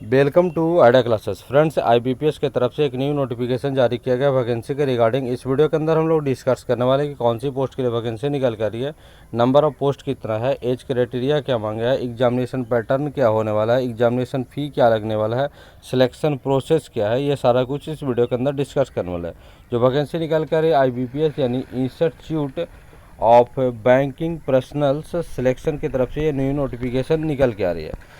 Welcome to idea classes. Friends, IBPS की तरफ से एक न्यू नोटिफिकेशन जारी किया गया वैकेंसी के रिगार्डिंग। इस वीडियो के अंदर हम लोग डिस्कस करने वाले हैं कि कौन सी पोस्ट के लिए वैकेंसी निकल कर रही है, नंबर ऑफ पोस्ट कितना है, एज क्राइटेरिया क्या मांगा है, एग्जामिनेशन पैटर्न क्या होने वाला है, एग्जामिनेशन फ़ी क्या लगने वाला है, सिलेक्शन प्रोसेस क्या है, ये सारा कुछ इस वीडियो के अंदर डिस्कस करने वाला है। जो वैकेंसी निकल कर रही है आईबीपीएस यानी institute of banking personnels selection की तरफ से ये न्यू नोटिफिकेशन निकल के आ रही है।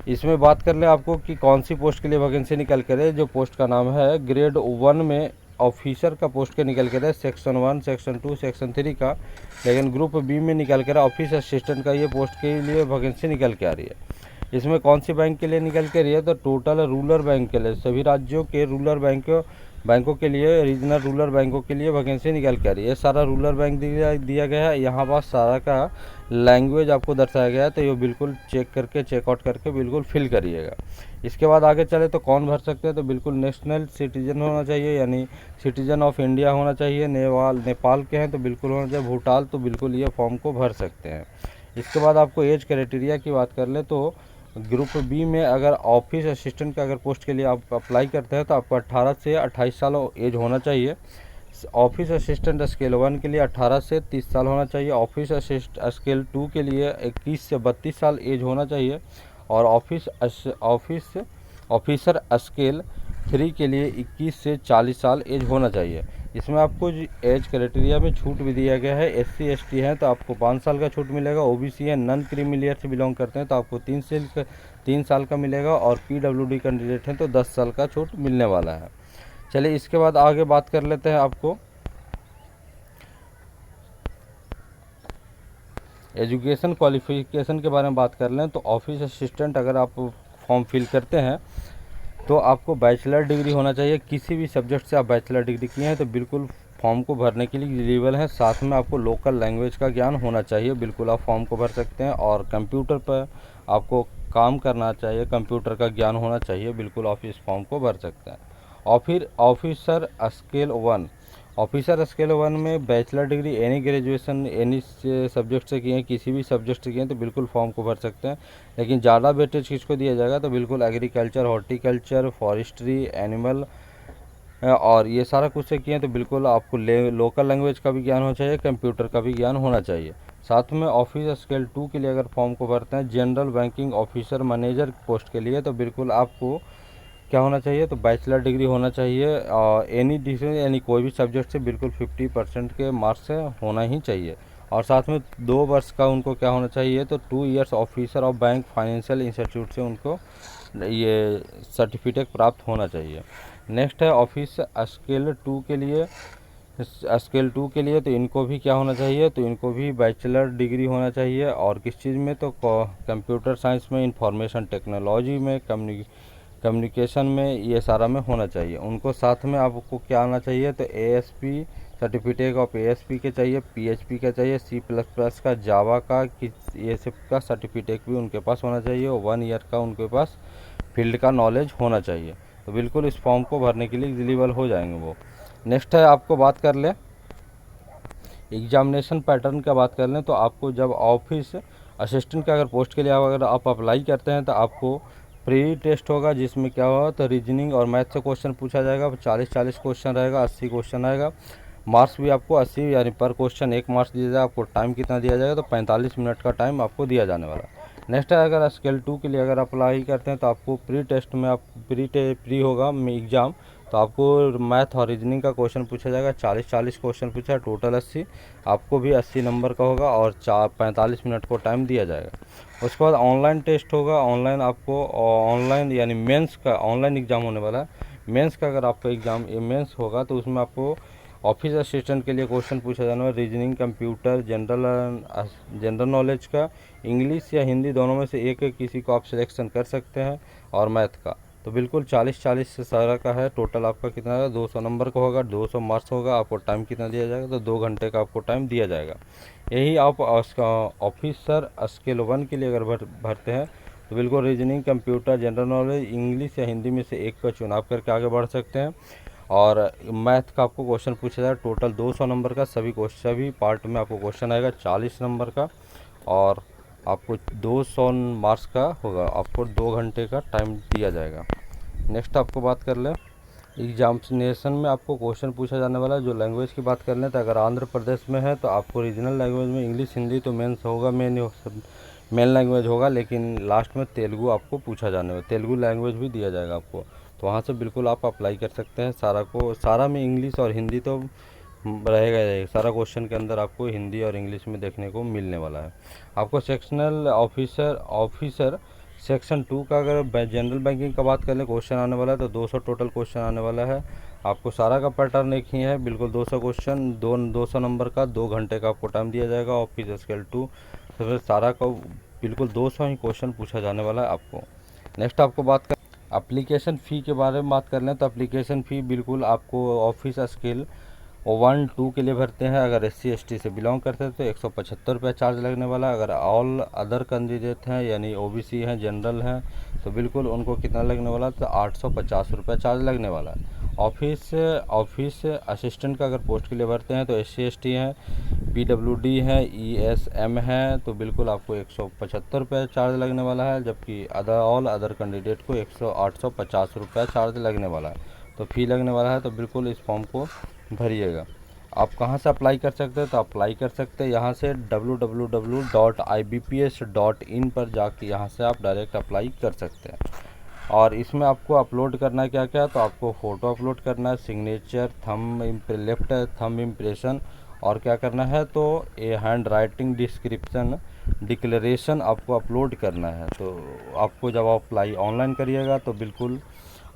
इसमें बात कर ले आपको कि कौन सी पोस्ट के लिए वैकेंसी निकल कर है। जो पोस्ट का नाम है ग्रेड 1 में ऑफिसर का पोस्ट के निकल कर है, सेक्शन 1, सेक्शन 2, सेक्शन 3 का। लेकिन ग्रुप बी में निकल कर ऑफिस असिस्टेंट का ये पोस्ट के लिए वैकेंसी निकल के आ रही है। इसमें कौन सी बैंक के लिए निकल के रही है, तो टोटल रूरल बैंक के लिए, सभी राज्यों के रूरल बैंकों के लिए, रीजनल रूरल बैंकों के लिए वैकेंसी निकल के आ रही है। सारा रूरल बैंक दिया गया है, यहाँ पास सारा का लैंग्वेज आपको दर्शाया गया है, तो ये बिल्कुल चेकआउट करके बिल्कुल फिल करिएगा। इसके बाद आगे चले तो कौन भर सकते हैं, तो बिल्कुल नेशनल सिटीजन होना चाहिए, यानी सिटीजन ऑफ इंडिया होना चाहिए। नेपाल के हैं तो बिल्कुल होना चाहिए, भूटान तो बिल्कुल ये फॉर्म को भर सकते हैं। इसके बाद आपको एज क्राइटेरिया की बात कर ले तो ग्रुप बी में अगर ऑफिस असिस्टेंट का अगर पोस्ट के लिए आप अप्लाई करते हैं तो आपको 18 से 28 साल एज होना चाहिए। ऑफिस असिस्टेंट स्केल 1 के लिए 18 से 30 साल होना चाहिए। ऑफिस असिस्टेंट स्केल 2 के लिए 21 से 32 साल एज होना चाहिए। और ऑफिसर स्केल 3 के लिए 21 से 40 साल एज होना चाहिए। इसमें आपको एज क्राइटेरिया में छूट भी दिया गया है। SC ST है तो आपको 5 साल का छूट मिलेगा। OBC है, नॉन क्रीमी लेयर से बिलोंग करते हैं तो आपको 3 साल का मिलेगा। और PWD कैंडिडेट हैं तो 10 साल का छूट मिलने वाला है। चलिए इसके बाद आगे बात कर लेते हैं आपको एजुकेशन क्वालिफिकेशन के बारे में बात कर लें तो ऑफिस असिस्टेंट अगर आप फॉर्म फिल करते हैं तो आपको बैचलर डिग्री होना चाहिए। किसी भी सब्जेक्ट से आप बैचलर डिग्री किए हैं तो बिल्कुल फॉर्म को भरने के लिए एलिजिबल है। साथ में आपको लोकल लैंग्वेज का ज्ञान होना चाहिए, बिल्कुल आप फॉर्म को भर सकते हैं। और कंप्यूटर पर आपको काम करना चाहिए, कंप्यूटर का ज्ञान होना चाहिए, बिल्कुल आप इस फॉर्म को भर सकते हैं। और फिर ऑफिसर स्केल 1 में bachelor degree any graduation any subject से किए हैं, किसी भी सब्जेक्ट से किए हैं तो बिल्कुल फॉर्म को भर सकते हैं। लेकिन ज़्यादा वेटेज किसको दिया जाएगा, तो बिल्कुल एग्रीकल्चर, हॉर्टिकल्चर, फॉरेस्ट्री, एनिमल और ये सारा कुछ से किए हैं तो बिल्कुल आपको लोकल लैंग्वेज का भी ज्ञान होना चाहिए, कंप्यूटर का भी ज्ञान होना चाहिए। साथ में ऑफिस स्केल 2 के लिए अगर फॉर्म को भरते हैं general banking officer manager post के लिए, तो बिल्कुल आपको क्या होना चाहिए, तो बैचलर डिग्री होना चाहिए। और एनी डिग्री यानी कोई भी सब्जेक्ट से बिल्कुल 50% के मार्क्स से होना ही चाहिए। और साथ में 2 वर्ष का उनको क्या होना चाहिए, तो 2 years officer of bank financial institute से उनको ये सर्टिफिकेट प्राप्त होना चाहिए। नेक्स्ट है ऑफिस स्केल 2 के लिए तो इनको भी क्या होना चाहिए, तो इनको भी बैचलर डिग्री होना चाहिए। और किस चीज़ में, तो कंप्यूटर साइंस में, इंफॉर्मेशन टेक्नोलॉजी में, कम्युनिकेशन में, ये सारा में होना चाहिए। उनको साथ में आपको क्या आना चाहिए, तो ASP सर्टिफिकेट ऑफ ASP के चाहिए, PHP का चाहिए, C++ का, जावा का, ये सब का सर्टिफिकेट भी उनके पास होना चाहिए। और 1 ईयर का उनके पास फील्ड का नॉलेज होना चाहिए। तो बिल्कुल इस फॉर्म को भरने के लिए एलिजिबल हो जाएंगे वो। नेक्स्ट है आपको बात कर ले एग्जामिनेशन पैटर्न का बात कर लें तो आपको जब ऑफिस असिस्टेंट का अगर पोस्ट के लिए अगर आप अप्लाई करते हैं तो आपको प्री टेस्ट होगा, जिसमें क्या होगा, तो रीजनिंग और मैथ से क्वेश्चन पूछा जाएगा। 40 क्वेश्चन रहेगा, 80 क्वेश्चन आएगा। मार्क्स भी आपको 80 यानी पर क्वेश्चन 1 मार्क्स दिया जाएगा। आपको टाइम कितना दिया जाएगा, तो 45 मिनट का टाइम आपको दिया जाने वाला। नेक्स्ट है अगर स्केल 2 के लिए अगर अप्लाई करते हैं तो आपको प्री टेस्ट में आप प्री होगा एग्ज़ाम, तो आपको मैथ और रीजनिंग का क्वेश्चन पूछा जाएगा। 40 क्वेश्चन पूछा है, टोटल 80, आपको भी 80 नंबर का होगा और 45 मिनट को टाइम दिया जाएगा। उसके बाद ऑनलाइन टेस्ट होगा। ऑनलाइन यानी मेंस का ऑनलाइन एग्ज़ाम होने वाला है। मेंस का अगर आपका एग्ज़ाम मेंस होगा तो उसमें आपको ऑफिस असिस्टेंट के लिए क्वेश्चन पूछा जाना है, रीजनिंग, कंप्यूटर, जनरल नॉलेज का, इंग्लिश या हिंदी दोनों में से एक किसी को आप सिलेक्शन कर सकते हैं। और मैथ का तो बिल्कुल 40 से सारा का है। टोटल आपका कितना है, 200 नंबर का होगा, 200 मार्क्स होगा। आपको टाइम कितना दिया जाएगा, तो 2 घंटे का आपको टाइम दिया जाएगा। यही आप ऑफिसर स्केल 1 के लिए अगर भरते हैं तो बिल्कुल reasoning, computer, general knowledge, English या हिंदी में से एक का चुनाव करके आगे बढ़ सकते हैं। और मैथ का आपको क्वेश्चन पूछा जाए, टोटल 200 नंबर का, सभी पार्ट में आपको क्वेश्चन आएगा 40 नंबर का। और आपको 200 मार्क्स का होगा, आपको 2 घंटे का टाइम दिया जाएगा। नेक्स्ट आपको बात कर लें, एग्जामिनेशन में आपको क्वेश्चन पूछा जाने वाला है। जो लैंग्वेज की बात कर लें तो अगर आंध्र प्रदेश में है तो आपको रीजनल लैंग्वेज में इंग्लिश हिंदी तो मेंस होगा, मेन लैंग्वेज होगा, लेकिन लास्ट में तेलुगु आपको पूछा जाने वाला, तेलुगु लैंग्वेज भी दिया जाएगा आपको। तो वहाँ से बिल्कुल आप अप्लाई कर सकते हैं। सारा में इंग्लिश और हिंदी तो रहेगा, सारा क्वेश्चन के अंदर आपको हिंदी और इंग्लिश में देखने को मिलने वाला है। आपको सेक्शनल ऑफिसर सेक्शन 2 का अगर जनरल बैंकिंग का बात कर ले क्वेश्चन आने वाला है तो 200 टोटल क्वेश्चन आने वाला है। आपको सारा का पैटर्न एक ही है, बिल्कुल 200 क्वेश्चन, 200 नंबर का, 2 घंटे का आपको टाइम दिया जाएगा। ऑफिस स्केल 2 तो फिर सारा का बिल्कुल 200 ही क्वेश्चन पूछा जाने वाला है आपको। नेक्स्ट आपको बात कर एप्लीकेशन फ़ी के बारे में बात कर लें तो एप्लीकेशन फ़ी बिल्कुल आपको ऑफिस स्केल 1-2 के लिए भरते हैं। अगर SC/ST से बिलोंग करते हैं तो 175 रुपये चार्ज लगने वाला है। अगर ऑल अदर कैंडिडेट हैं यानी OBC हैं, जनरल हैं, तो बिल्कुल उनको कितना लगने वाला है तो 850 रुपये चार्ज लगने वाला है। ऑफिस असिस्टेंट का अगर पोस्ट के लिए भरते हैं तो SC/ST हैं, PWD हैं, ESM हैं, तो बिल्कुल आपको 175 रुपये चार्ज लगने वाला है, जबकि ऑल अदर कैंडिडेट को 850 रुपये चार्ज लगने वाला है। तो फ़ी लगने वाला है, तो बिल्कुल इस फॉर्म को भरिएगा। आप कहाँ से अप्लाई कर सकते हैं तो अप्लाई कर सकते हैं यहाँ से www.ibps.in पर जाके यहाँ से आप डायरेक्ट अप्लाई कर सकते हैं। और इसमें आपको अपलोड करना है क्या क्या, तो आपको फ़ोटो अपलोड करना है, सिग्नेचर, लेफ्ट थंब इम्प्रेशन, और क्या करना है तो ये हैंड राइटिंग डिक्लेरेशन आपको अपलोड करना है। तो आपको जब आप अप्लाई ऑनलाइन करिएगा तो बिल्कुल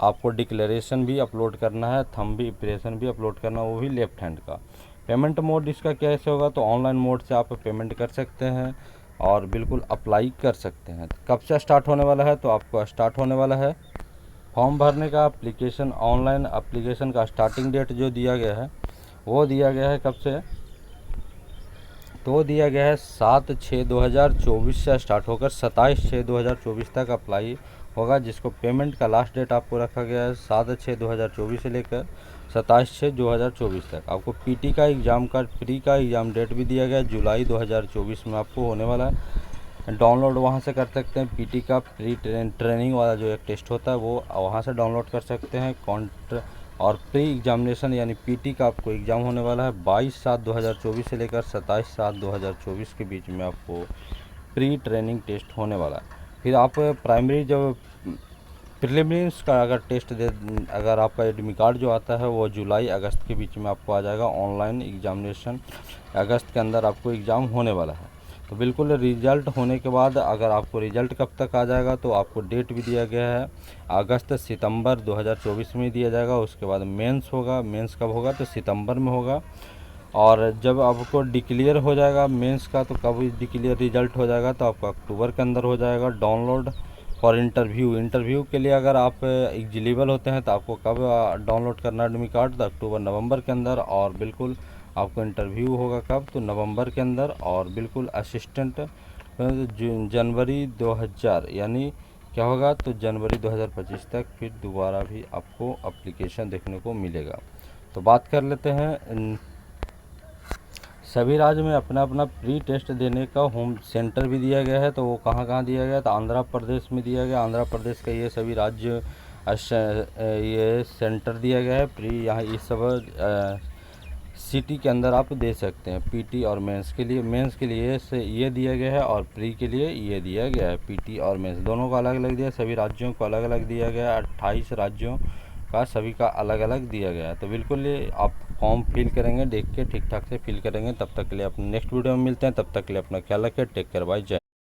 आपको डिक्लेरेशन भी अपलोड करना है, थंब भी इम्प्रेशन भी अपलोड करना, वो भी लेफ्ट हैंड का। पेमेंट मोड इसका कैसे होगा तो ऑनलाइन मोड से आप पेमेंट कर सकते हैं और बिल्कुल अप्लाई कर सकते हैं। कब से स्टार्ट होने वाला है तो आपको स्टार्ट होने वाला है फॉर्म भरने का एप्लीकेशन, ऑनलाइन एप्लीकेशन का स्टार्टिंग डेट जो दिया गया है वो दिया गया है कब से, तो दिया गया है 7/6/2024 से स्टार्ट होकर 27/6/2024 तक अप्लाई होगा, जिसको पेमेंट का लास्ट डेट आपको रखा गया है 7/6/2024 से लेकर 27/6/2024 तक। आपको PT का एग्ज़ाम का प्री का एग्ज़ाम डेट भी दिया गया है, जुलाई 2024 में आपको होने वाला है। डाउनलोड वहाँ से कर सकते हैं, PT का प्री ट्रेनिंग वाला जो एक टेस्ट होता है वो वहाँ से डाउनलोड कर सकते हैं। और प्री एग्जामिनेशन यानी PT का आपको एग्ज़ाम होने वाला है 22/7/2024 से लेकर 27/7/2024 के बीच में आपको प्री ट्रेनिंग टेस्ट होने वाला है। फिर आप प्राइमरी जो प्रीलिम्स का अगर टेस्ट अगर आपका एडमिट कार्ड जो आता है वो जुलाई अगस्त के बीच में आपको आ जाएगा। ऑनलाइन एग्जामिनेशन अगस्त के अंदर आपको एग्ज़ाम होने वाला है। तो बिल्कुल रिज़ल्ट होने के बाद अगर आपको रिज़ल्ट कब तक आ जाएगा तो आपको डेट भी दिया गया है अगस्त-सितंबर 2024 में दिया जाएगा। उसके बाद मेंस होगा, मेंस कब होगा तो सितंबर में होगा। और जब आपको डिक्लेयर हो जाएगा मेंस का तो कब डिक्लेयर रिज़ल्ट हो जाएगा तो आपका अक्टूबर के अंदर हो जाएगा। डाउनलोड फॉर इंटरव्यू के लिए अगर आप एलिजिबल होते हैं तो आपको कब डाउनलोड करना एडमिट कार्ड तो अक्टूबर-नवंबर के अंदर। और बिल्कुल आपको इंटरव्यू होगा कब तो नवंबर के अंदर। और बिल्कुल असिस्टेंट जनवरी 2000 यानी क्या होगा तो जनवरी 2025 तक फिर दोबारा भी आपको एप्लीकेशन देखने को मिलेगा। तो बात कर लेते हैं, सभी राज्य में अपना अपना प्री टेस्ट देने का होम सेंटर भी दिया गया है। तो वो कहाँ कहाँ दिया गया तो आंध्र प्रदेश में दिया गया। आंध्र प्रदेश का ये सभी राज्य ये सेंटर दिया गया है प्री, यहाँ इस सब सिटी के अंदर आप दे सकते हैं। PT और मेंस के लिए ये दिया गया है और प्री के लिए ये दिया गया है। PT और मेंस दोनों को अलग अलग दिया, सभी राज्यों को अलग अलग दिया गया है। 28 राज्यों का सभी का अलग अलग दिया गया है। तो बिल्कुल ये आप फॉर्म फिल करेंगे, देख के ठीक ठाक से फिल करेंगे। तब तक के लिए अपने नेक्स्ट वीडियो में मिलते हैं, तब तक के लिए अपना ख्याल रखें। टेक केयर, बाय, जय।